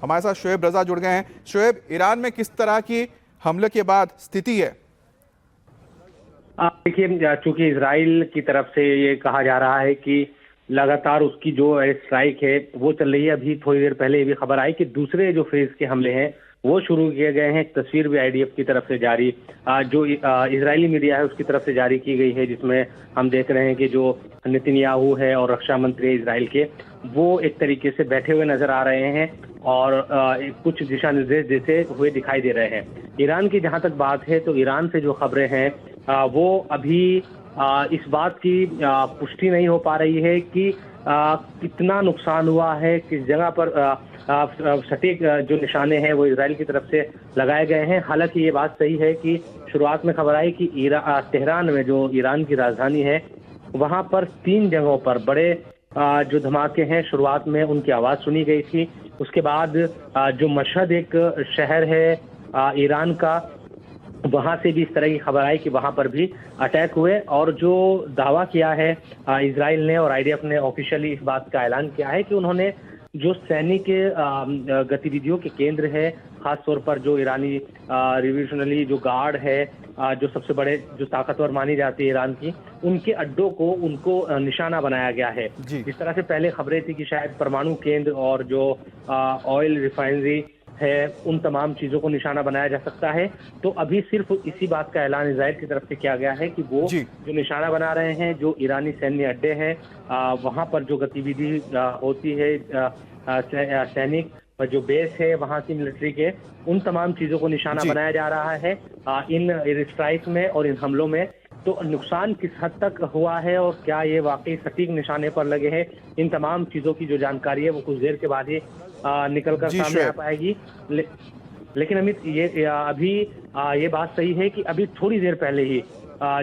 हमारे साथ शोएब रजा जुड़ गए हैं। शोएब, ईरान में किस तरह की हमले के बाद स्थिति है? देखिए, चूंकि इजराइल की तरफ से ये कहा जा रहा है कि लगातार उसकी जो स्ट्राइक है वो चल रही है। अभी थोड़ी देर पहले ये भी खबर आई कि दूसरे जो फेज के हमले हैं वो शुरू किए गए हैं। एक तस्वीर भी आईडीएफ की तरफ से जारी, जो इजरायली मीडिया है उसकी तरफ से जारी की गई है, जिसमें हम देख रहे हैं कि जो नेतन्याहू है और रक्षा मंत्री इजराइल के, वो एक तरीके से बैठे हुए नजर आ रहे हैं और कुछ दिशा निर्देश देते हुए दिखाई दे रहे हैं। ईरान की जहां तक बात है तो ईरान से जो खबरें हैं वो अभी इस बात की पुष्टि नहीं हो पा रही है कि कितना नुकसान हुआ है, किस जगह पर सटीक जो निशाने हैं वो इजराइल की तरफ से लगाए गए हैं। हालांकि ये बात सही है कि शुरुआत में खबर आई कि तेहरान में, जो ईरान की राजधानी है, वहां पर 3 जगहों पर बड़े जो धमाके हैं शुरुआत में उनकी आवाज सुनी गई थी। उसके बाद जो मशहद एक शहर है ईरान का, वहां से भी इस तरह की खबर आई कि वहां पर भी अटैक हुए। और जो दावा किया है इजराइल ने और आईडीएफ ने ऑफिशियली इस बात का ऐलान किया है कि उन्होंने जो सैनिक गतिविधियों के केंद्र है, खासतौर पर जो ईरानी रिवोल्यूशनरी जो गार्ड है, जो सबसे बड़े जो ताकतवर मानी जाती है ईरान की, उनके अड्डों को उनको निशाना बनाया गया है। जिस तरह से पहले खबरें थी कि शायद परमाणु केंद्र और जो ऑयल रिफाइनरी है उन तमाम चीजों को निशाना बनाया जा सकता है, तो अभी सिर्फ इसी बात का ऐलान इजराइल की तरफ से किया गया है कि वो जो निशाना बना रहे हैं, जो ईरानी सैन्य अड्डे हैं, वहां पर जो गतिविधि होती है, सैनिक जो बेस है वहां की मिलिट्री के, उन तमाम चीजों को निशाना बनाया जा रहा है इन स्ट्राइक में और इन हमलों में। तो नुकसान किस हद तक हुआ है और क्या ये वाकई सटीक निशाने पर लगे हैं, इन तमाम चीजों की जो जानकारी है वो कुछ देर के बाद ही निकलकर सामने आ पाएगी। लेकिन अमित, ये अभी ये बात सही है कि अभी थोड़ी देर पहले ही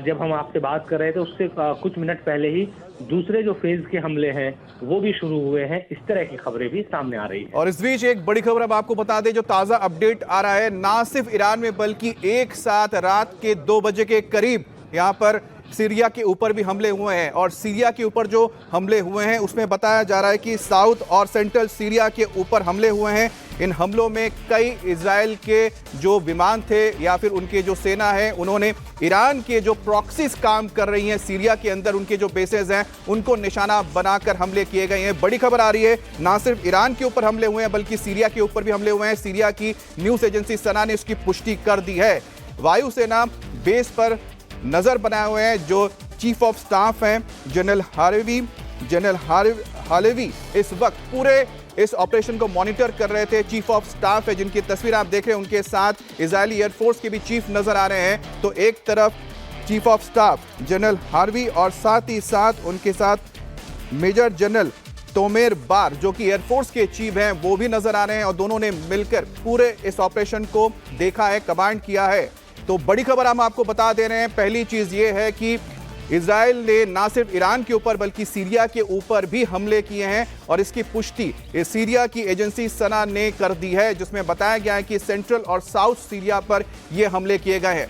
जब हम आपसे बात कर रहे थे उससे कुछ मिनट पहले ही दूसरे जो फेज के हमले हैं वो भी शुरू हुए हैं। इस तरह की खबरें भी सामने आ रही है। और इस बीच एक बड़ी खबर अब आपको बता दें, जो ताजा अपडेट आ रहा है, ना सिर्फ ईरान में बल्कि एक साथ रात के 2 बजे के करीब यहाँ पर सीरिया के ऊपर भी हमले हुए हैं। और सीरिया के ऊपर जो हमले हुए हैं उसमें बताया जा रहा है कि साउथ और सेंट्रल सीरिया के ऊपर हमले हुए हैं। इन हमलों में कई इजराइल के जो विमान थे या फिर उनके जो सेना है, उन्होंने ईरान के जो प्रॉक्सीज काम कर रही हैं सीरिया के अंदर, उनके जो बेसेस हैं उनको निशाना बनाकर हमले किए गए हैं। बड़ी खबर आ रही है, ना सिर्फ ईरान के ऊपर हमले हुए हैं बल्कि सीरिया के ऊपर भी हमले हुए हैं। सीरिया की न्यूज एजेंसी सना ने उसकी पुष्टि कर दी है। वायुसेना बेस पर नजर बनाए हुए हैं जो चीफ ऑफ स्टाफ हैं जनरल हालेवी इस वक्त पूरे इस ऑपरेशन को मॉनिटर कर रहे थे। चीफ ऑफ स्टाफ है जिनकी तस्वीर आप देख रहे हैं, उनके साथ इजरायली एयरफोर्स के भी चीफ नजर आ रहे हैं। तो एक तरफ chief of staff general Harvey और साथ ही साथ उनके साथ मेजर जनरल तोमेर बार जो कि एयरफोर्स के चीफ हैं वो भी नजर आ रहे हैं और दोनों ने मिलकर पूरे इस ऑपरेशन को देखा है, कमांड किया है। तो बड़ी खबर हम आपको बता दे रहे हैं। पहली चीज ये है कि इजराइल ने ना सिर्फ ईरान के ऊपर बल्कि सीरिया के ऊपर भी हमले किए हैं और इसकी पुष्टि सीरिया की एजेंसी सना ने कर दी है, जिसमें बताया गया है कि सेंट्रल और साउथ सीरिया पर ये हमले किए गए हैं।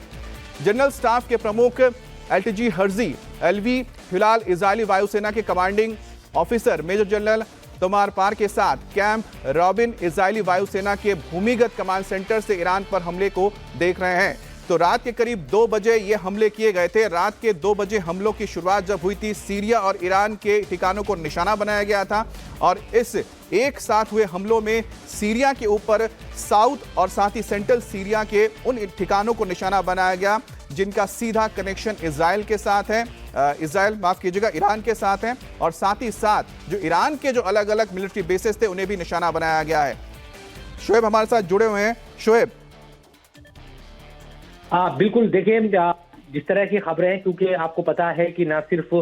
जनरल स्टाफ के प्रमुख एलटीजी हर्जी एलवी फिलहाल इजरायली वायुसेना के कमांडिंग ऑफिसर मेजर जनरल तोमार पार के साथ कैंप रॉबिन इजरायली वायुसेना के भूमिगत कमांड सेंटर से ईरान पर हमले को देख रहे हैं। तो रात के करीब 2 बजे ये हमले किए गए थे। रात के 2 बजे हमलों की शुरुआत जब हुई थी, सीरिया और ईरान के ठिकानों को निशाना बनाया गया था और इस एक साथ हुए हमलों में सीरिया के ऊपर साउथ और साथ ही सेंट्रल सीरिया के उन ठिकानों को निशाना बनाया गया जिनका सीधा कनेक्शन इजराइल के साथ है, ईरान के साथ है। और साथ ही साथ जो ईरान के जो अलग अलग मिलिट्री बेसेस थे उन्हें भी निशाना बनाया गया है। शोएब हमारे साथ जुड़े हुए हैं। शोएब, बिल्कुल, देखिए जिस तरह की खबरें हैं, क्योंकि आपको पता है कि ना सिर्फ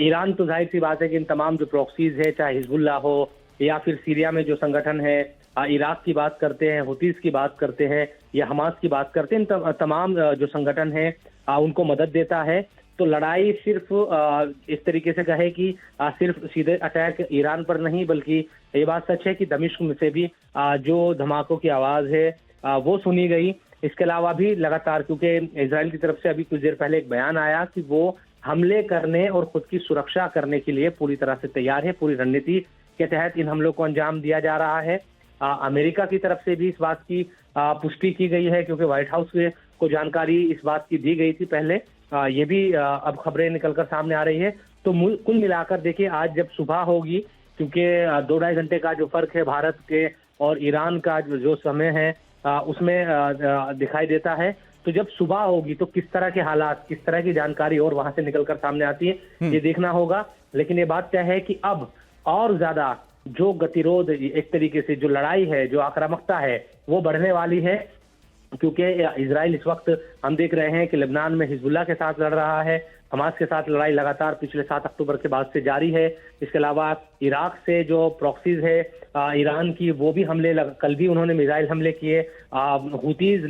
ईरान, तो जाहिर सी बात है कि इन तमाम जो प्रॉक्सीज है, चाहे हिजबुल्लाह हो या फिर सीरिया में जो संगठन है, इराक की बात करते हैं, हुतीस की बात करते हैं या हमास की बात करते हैं, इन तमाम जो संगठन है उनको मदद देता है। तो लड़ाई सिर्फ इस तरीके से कहे कि सिर्फ सीधे अटैक ईरान पर नहीं, बल्कि ये बात सच है कि दमिश्क से भी जो धमाकों की आवाज है वो सुनी गई। इसके अलावा भी लगातार, क्योंकि इजराइल की तरफ से अभी कुछ देर पहले एक बयान आया कि वो हमले करने और खुद की सुरक्षा करने के लिए पूरी तरह से तैयार है, पूरी रणनीति के तहत इन हमलों को अंजाम दिया जा रहा है। अमेरिका की तरफ से भी इस बात की पुष्टि की गई है, क्योंकि व्हाइट हाउस को जानकारी इस बात की दी गई थी पहले। ये भी अब खबरें निकलकर सामने आ रही है। तो कुल मिलाकर देखिए, आज जब सुबह होगी, क्योंकि 2-2.5 घंटे का जो फर्क है भारत के और ईरान का जो समय है उसमें दिखाई देता है। तो जब सुबह होगी तो किस तरह के हालात, किस तरह की जानकारी और वहां से निकलकर सामने आती है, ये देखना होगा। लेकिन ये बात तय है कि अब और ज्यादा जो गतिरोध, एक तरीके से जो लड़ाई है, जो आक्रामकता है, वो बढ़ने वाली है। क्योंकि इजराइल इस वक्त हम देख रहे हैं कि लेबनान में हिजबुल्लाह के साथ लड़ रहा है, हमास के साथ लड़ाई लगातार पिछले 7 अक्टूबर के बाद से जारी है। इसके अलावा इराक से जो प्रॉक्सीज है ईरान की, वो भी हमले कल भी उन्होंने मिसाइल हमले किए। हुतीज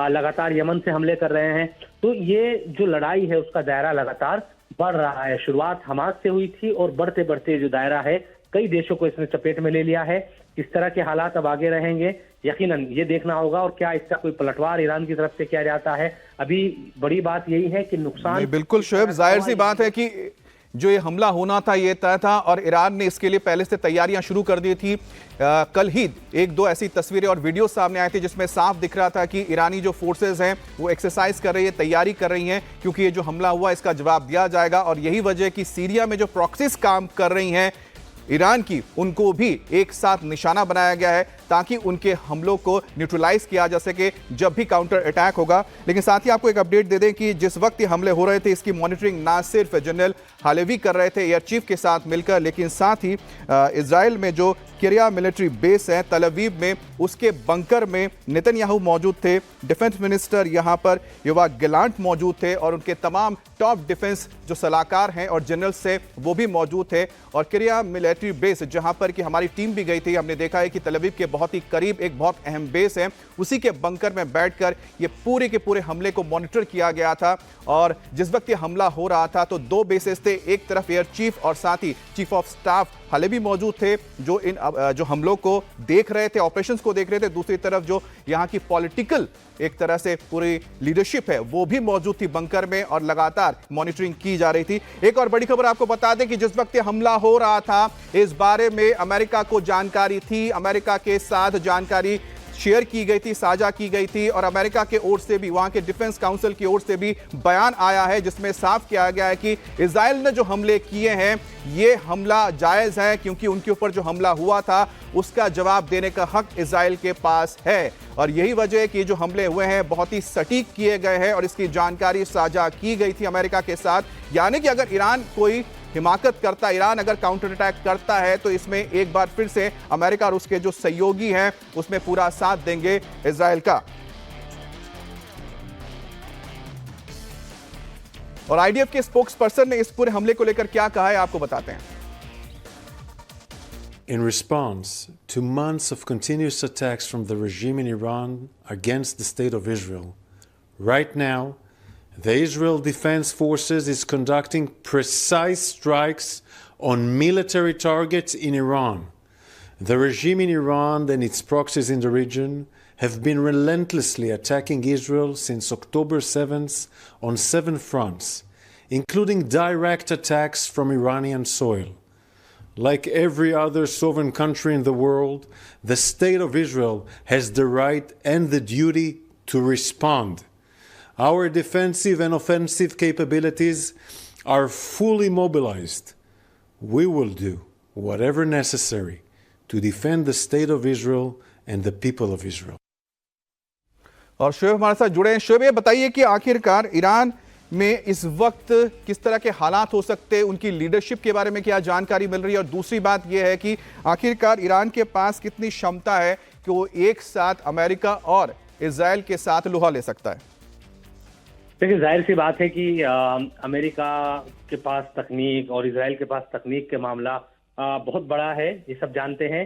लगातार यमन से हमले कर रहे हैं। तो ये जो लड़ाई है उसका दायरा लगातार बढ़ रहा है। शुरुआत हमास से हुई थी और बढ़ते बढ़ते जो दायरा है, कई देशों को इसने चपेट में ले लिया है। किस तरह के हालात अब आगे रहेंगे, यकीनन ये देखना होगा। और क्या इसका कोई पलटवार ईरान की तरफ से किया जाता है? अभी बड़ी बात यही है कि नुकसान, बिल्कुल शोएब, जाहिर सी बात है कि जो ये हमला होना था ये तय था और ईरान ने इसके लिए पहले से तैयारियां शुरू कर दी थी। कल ही 1-2 ऐसी तस्वीरें और वीडियो सामने आए थे जिसमें साफ दिख रहा था कि ईरानी जो फोर्सेस हैं वो एक्सरसाइज कर रही है, तैयारी कर रही हैं, क्योंकि ये जो हमला हुआ इसका जवाब दिया जाएगा। और यही वजह कि सीरिया में जो प्रॉक्सीज काम कर रही हैं ईरान की, उनको भी एक साथ निशाना बनाया गया है ताकि उनके हमलों को न्यूट्रलाइज किया जा सके जब भी काउंटर अटैक होगा। लेकिन साथ ही आपको एक अपडेट दे दें कि जिस वक्त ये हमले हो रहे थे इसकी मॉनिटरिंग ना सिर्फ जनरल हालेवी कर रहे थे एयर चीफ के साथ मिलकर, लेकिन साथ ही इजराइल में जो किरिया मिलिट्री बेस है तल अवीव में, उसके बंकर में नेतन्याहू मौजूद थे। डिफेंस मिनिस्टर यहां पर योआव गैलेंट मौजूद थे और उनके तमाम टॉप डिफेंस जो सलाहकार हैं और जनरल्स थे वो भी मौजूद थे। और किरिया मिलिट्री बेस जहां पर कि हमारी टीम भी गई थी, हमने देखा है कि तल अवीव के बहुत ही करीब एक बहुत अहम बेस है, उसी के बंकर में बैठकर ये पूरे के पूरे हमले को मॉनिटर किया गया था। और जिस वक्त ये हमला हो रहा था तो 2 बेसेस थे, एक तरफ एयर चीफ और साथ ही चीफ ऑफ स्टाफ हालेवी मौजूद थे जो इन जो हमलों को देख रहे थे, ऑपरेशंस को देख रहे थे। दूसरी तरफ जो यहाँ की पॉलिटिकल एक तरह से पूरी लीडरशिप है वो भी मौजूद थी बंकर में और लगातार मॉनिटरिंग की जा रही थी। एक और बड़ी खबर आपको बता दें कि जिस वक्त ये हमला हो रहा था इस बारे में अमेरिका को जानकारी थी, अमेरिका के साथ जानकारी शेयर की गई थी, साझा की गई थी। और अमेरिका के ओर से भी, वहां के डिफेंस काउंसिल की ओर से भी बयान आया है जिसमें साफ किया गया है कि इजराइल ने जो हमले किए हैं ये हमला जायज है, क्योंकि उनके ऊपर जो हमला हुआ था उसका जवाब देने का हक इजराइल के पास है। और यही वजह है कि जो हमले हुए हैं बहुत ही सटीक किए गए हैं और इसकी जानकारी साझा की गई थी अमेरिका के साथ। यानी कि अगर ईरान कोई हिमाकत करता, ईरान अगर काउंटर अटैक करता है तो इसमें एक बार फिर से अमेरिका और उसके जो सहयोगी हैं उसमें पूरा साथ देंगे इजराइल का। और आईडीएफ के स्पोक्स पर्सन ने इस पूरे हमले को लेकर क्या कहा है आपको बताते हैं। In response to months of continuous attacks from the regime in Iran against the state of Israel, right now the Israel Defense Forces is conducting precise strikes on military targets in Iran. The regime in Iran and its proxies in the region have been relentlessly attacking Israel since October 7th on 7 fronts, including direct attacks from Iranian soil. Like every other sovereign country in the world, the state of Israel has the right and the duty to respond. Our defensive and offensive capabilities are fully mobilized. We will do whatever necessary to defend the state of Israel and the people of Israel. और शोएब हमारे साथ जुड़े हैं। शोएब, ये बताइए कि आखिरकार Iran में इस वक्त किस तरह के हालात हो सकते हैं, उनकी लीडरशिप के बारे में क्या जानकारी मिल रही है? और दूसरी बात यह है कि आखिरकार ईरान के पास कितनी क्षमता है कि वो एक साथ अमेरिका और इजराइल के साथ लोहा ले सकता है? देखिए, जाहिर सी बात है कि अमेरिका के पास तकनीक और इजराइल के पास तकनीक के मामला बहुत बड़ा है, ये सब जानते हैं।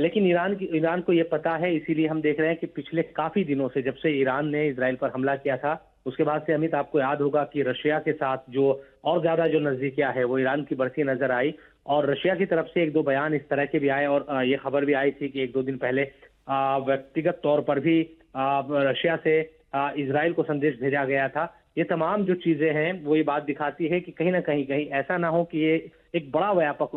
लेकिन ईरान को ये पता है, इसीलिए हम देख रहे हैं कि पिछले काफी दिनों से, जब से ईरान ने इजराइल पर हमला किया था उसके बाद से, अमित आपको याद होगा कि रशिया के साथ जो और ज्यादा जो नजदीकियां है वो ईरान की बढ़ती नजर आई। और रशिया की तरफ से 1-2 बयान इस तरह के भी आए और ये खबर भी आई थी कि 1-2 दिन पहले व्यक्तिगत तौर पर भी रशिया से इजराइल को संदेश भेजा गया था। ये तमाम जो चीजें हैं वो ये बात दिखाती है कि कहीं ना कहीं ऐसा ना हो कि ये एक बड़ा व्यापक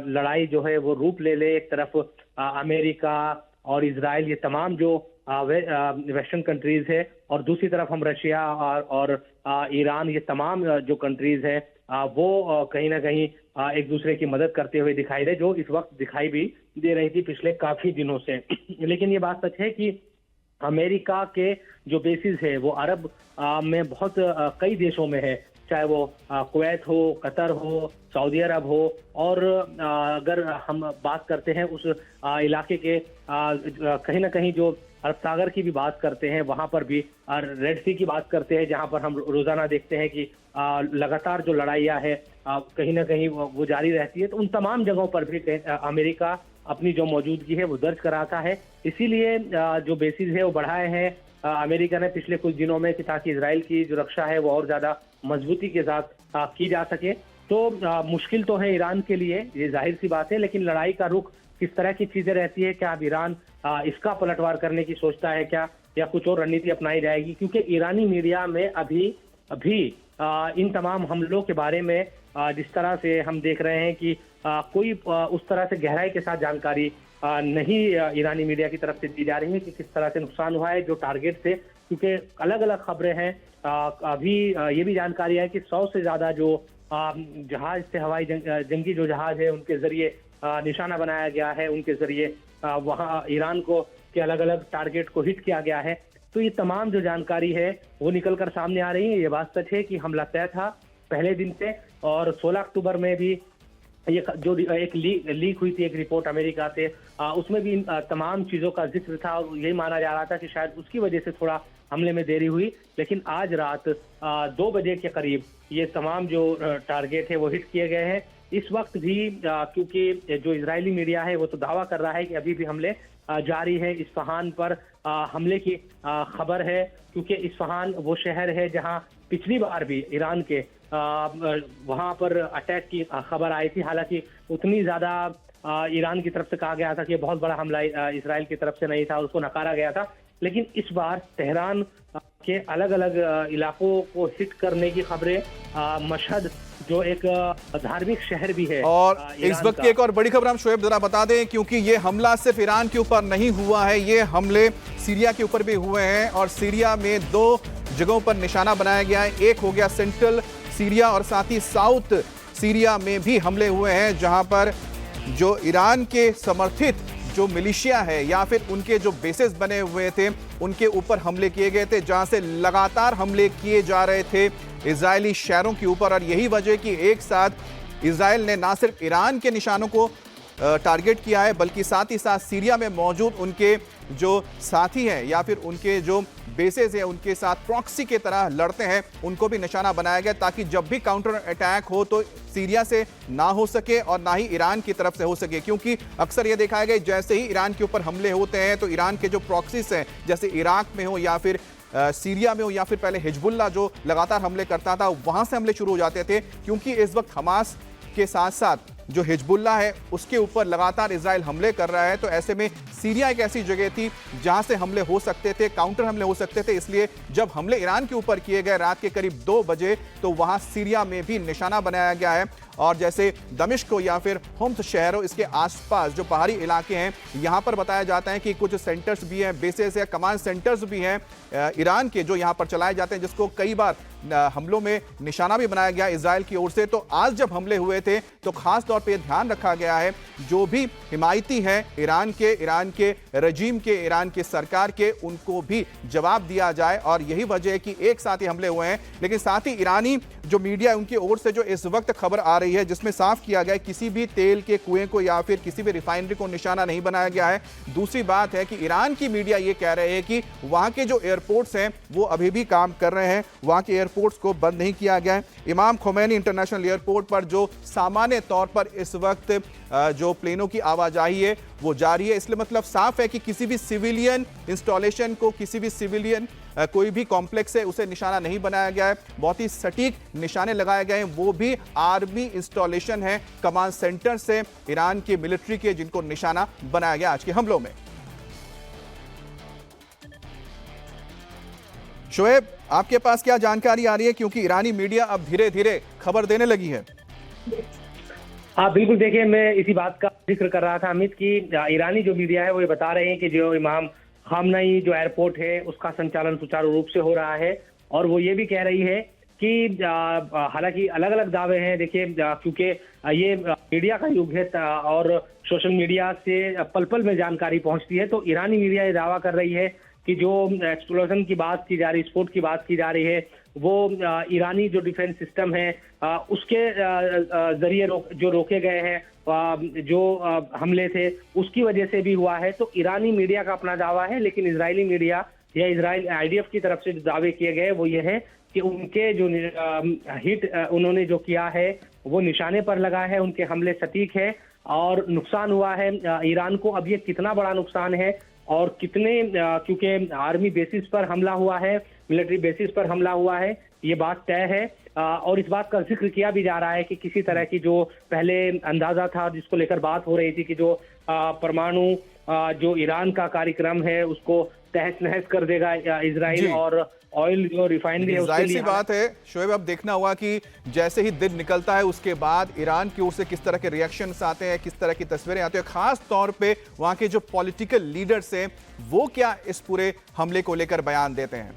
लड़ाई जो है वो रूप ले ले। एक तरफ अमेरिका और इजराइल, ये तमाम जो वेस्टर्न कंट्रीज है, और दूसरी तरफ हम रशिया और ईरान, ये तमाम जो कंट्रीज है वो कहीं ना कहीं एक दूसरे की मदद करते हुए दिखाई दे, जो इस वक्त दिखाई भी दे रही थी पिछले काफी दिनों से। लेकिन ये बात सच है कि अमेरिका के जो बेसिस है वो अरब में बहुत कई देशों में है, चाहे वो कुवैत हो, कतर हो, सऊदी अरब हो, और अगर हम बात करते हैं उस इलाके के कहीं ना कहीं जो अरब सागर की भी बात करते हैं, वहां पर भी रेड सी की बात करते हैं, जहां पर हम रोजाना देखते हैं कि लगातार जो लड़ाइयाँ है कहीं ना कहीं वो जारी रहती है। तो उन तमाम जगहों पर भी अमेरिका अपनी जो मौजूदगी है वो दर्ज कराता है। इसीलिए जो बेसिस है वो बढ़ाए हैं अमेरिका ने पिछले कुछ दिनों में, कि ताकि इजराइल की जो रक्षा है वो और ज्यादा मजबूती के साथ की जा सके। तो मुश्किल तो है ईरान के लिए, ये जाहिर सी बात है, लेकिन लड़ाई का रुख किस तरह की चीजें रहती है, क्या अब ईरान इसका पलटवार करने की सोचता है क्या, या कुछ और रणनीति अपनाई जाएगी? क्योंकि ईरानी मीडिया में अभी इन तमाम हमलों के बारे में जिस तरह से हम देख रहे हैं कि कोई उस तरह से गहराई के साथ जानकारी नहीं ईरानी मीडिया की तरफ से दी जा रही है कि किस तरह से नुकसान हुआ है जो टारगेट थे। क्योंकि अलग अलग खबरें हैं, अभी ये भी जानकारी है कि 100 से ज्यादा जो जहाज से हवाई जंगी जो जहाज है उनके जरिए निशाना बनाया गया है, उनके जरिए वहां ईरान को के अलग अलग टारगेट को हिट किया गया है। तो ये तमाम जो जानकारी है वो निकल कर सामने आ रही है। ये बात सच है कि हमला तय था पहले दिन से, और 16 अक्टूबर में भी ये जो एक लीक हुई थी एक रिपोर्ट अमेरिका से, उसमें भी तमाम चीजों का जिक्र था, और यही माना जा रहा था कि शायद उसकी वजह से थोड़ा हमले में देरी हुई। लेकिन आज रात 2 बजे के करीब ये तमाम जो टारगेट है वो हिट किए गए हैं। इस वक्त भी क्योंकि जो इजरायली मीडिया है वो तो दावा कर रहा है कि अभी भी हमले जारी है, इस्फहान पर हमले की खबर है, क्योंकि इस्फहान वो शहर है जहां पिछली बार भी ईरान के वहां पर अटैक की खबर आई थी। हालांकि उतनी ज्यादा ईरान की तरफ से कहा गया था कि बहुत बड़ा हमला इजराइल की तरफ से नहीं था, उसको नकारा गया था। लेकिन इस बार तेहरान के अलग अलग इलाकों को हिट करने की खबरें, मशहद जो एक धार्मिक शहर भी है, और इस वक्त की एक और बड़ी खबर हम शोएब जरा बता दें, क्योंकि ये हमला सिर्फ ईरान के ऊपर नहीं हुआ है, ये हमले सीरिया के ऊपर भी हुए हैं, और सीरिया में 2 जगहों पर निशाना बनाया गया है। एक हो गया सेंट्रल सीरिया, और साथ ही साउथ सीरिया में भी हमले हुए हैं, जहां पर जो ईरान के समर्थित जो मिलिशिया है या फिर उनके जो बेसेस बने हुए थे उनके ऊपर हमले किए गए थे, जहां से लगातार हमले किए जा रहे थे इजरायली शहरों के ऊपर। और यही वजह कि एक साथ इजराइल ने ना सिर्फ ईरान के निशानों को टारगेट किया है, बल्कि साथ ही साथ सीरिया में मौजूद उनके जो साथी हैं या फिर उनके जो बेसेस हैं उनके साथ प्रॉक्सी के तरह लड़ते हैं, उनको भी निशाना बनाया गया, ताकि जब भी काउंटर अटैक हो तो सीरिया से ना हो सके और ना ही ईरान की तरफ से हो सके। क्योंकि अक्सर ये देखा गया जैसे ही ईरान के ऊपर हमले होते हैं तो ईरान के जो प्रॉक्सीज हैं, जैसे इराक में हो या फिर सीरिया में हो या फिर पहले हिजबुल्ला जो लगातार हमले करता था, वहां से हमले शुरू हो जाते थे। क्योंकि इस वक्त हमास के साथ साथ जो हिजबुल्ला है उसके ऊपर लगातार इजराइल हमले कर रहा है, तो ऐसे में सीरिया एक ऐसी जगह थी जहां से हमले हो सकते थे, काउंटर हमले हो सकते थे। इसलिए जब हमले ईरान के ऊपर किए गए रात के करीब 2 बजे, तो वहां सीरिया में भी निशाना बनाया गया है। और जैसे दमिश्क हो या फिर होम्स शहर हो, इसके आसपास जो पहाड़ी इलाके हैं, यहां पर बताया जाता है कि कुछ सेंटर्स भी हैं, बेसेस है, कमांड सेंटर्स भी हैं ईरान के, जो यहां पर चलाए जाते हैं, जिसको कई बार हमलों में निशाना भी बनाया गया इजराइल की ओर से। तो आज जब हमले हुए थे तो खास तौर पे ध्यान रखा गया है जो भी हिमायती हैं ईरान के रजीम के, ईरान के सरकार के, उनको भी जवाब दिया जाए। और यही वजह है कि एक साथ ही हमले हुए हैं। लेकिन साथ ही ईरानी जो मीडिया है उनकी ओर से जो इस वक्त खबर आ रही है, जिसमें साफ किया गया किसी भी तेल के कुएं को या फिर किसी भी रिफाइनरी को निशाना नहीं बनाया गया है। दूसरी बात है कि ईरान की मीडिया ये कह रहे हैं कि वहां के जो एयरपोर्ट्स हैं वो अभी भी काम कर रहे हैं, वहां के एयरपोर्ट्स को बंद नहीं किया गया है। इमाम खोमैनी इंटरनेशनल एयरपोर्ट पर जो सामान्य तौर पर इस वक्त जो प्लेनों की आवाजाही है वो जारी है। इसलिए मतलब साफ है कि किसी भी सिविलियन इंस्टॉलेशन को, किसी भी सिविलियन कोई भी कॉम्प्लेक्स है उसे निशाना नहीं बनाया गया है। बहुत ही सटीक निशाने लगाए गए हैं, वो भी आर्मी इंस्टॉलेशन है, कमांड सेंटर से ईरान के मिलिट्री के, जिनको निशाना बनाया गया आज के हमलों में। शोएब, आपके पास क्या जानकारी आ रही है, क्योंकि ईरानी मीडिया अब धीरे धीरे खबर देने लगी है? हाँ बिल्कुल, देखिए मैं इसी बात का जिक्र कर रहा था अमित कि ईरानी जो मीडिया है वो ये बता रहे हैं कि जो इमाम खामनेई जो एयरपोर्ट है उसका संचालन सुचारू रूप से हो रहा है, और वो ये भी कह रही है कि हालांकि अलग अलग दावे हैं, देखिए क्योंकि ये मीडिया का युग है और सोशल मीडिया से पल पल में जानकारी पहुंचती है, तो ईरानी मीडिया ये दावा कर रही है कि जो एक्सप्लोजन की बात की जा रही, स्फोट की बात की जा रही है, वो ईरानी जो डिफेंस सिस्टम है उसके जरिए जो रोके गए हैं जो हमले थे उसकी वजह से भी हुआ है। तो ईरानी मीडिया का अपना दावा है, लेकिन इजरायली मीडिया या इजराइल आईडीएफ की तरफ से जो दावे किए गए वो ये है कि उनके जो हिट उन्होंने जो किया है वो निशाने पर लगा है, उनके हमले सटीक है और नुकसान हुआ है ईरान को। अब ये कितना बड़ा नुकसान है और कितने, क्योंकि आर्मी बेसिस पर हमला हुआ है, मिलिट्री बेसिस पर हमला हुआ है, ये बात तय है। और इस बात का जिक्र किया भी जा रहा है कि किसी तरह की जो पहले अंदाजा था जिसको लेकर बात हो रही थी कि जो परमाणु जो ईरान का कार्यक्रम है उसको तहस नहस कर देगा इजराइल, और ऑयल जो रिफाइनरी है उसके लिए बात है शोएब, अब देखना होगा कि जैसे ही दिन निकलता है उसके बाद ईरान की ओर से किस तरह के रिएक्शंस आते हैं, किस तरह की तस्वीरें आती हैं, खास तौर पे वहां के जो पॉलिटिकल लीडर्स हैं वो क्या इस पूरे हमले को लेकर बयान देते हैं।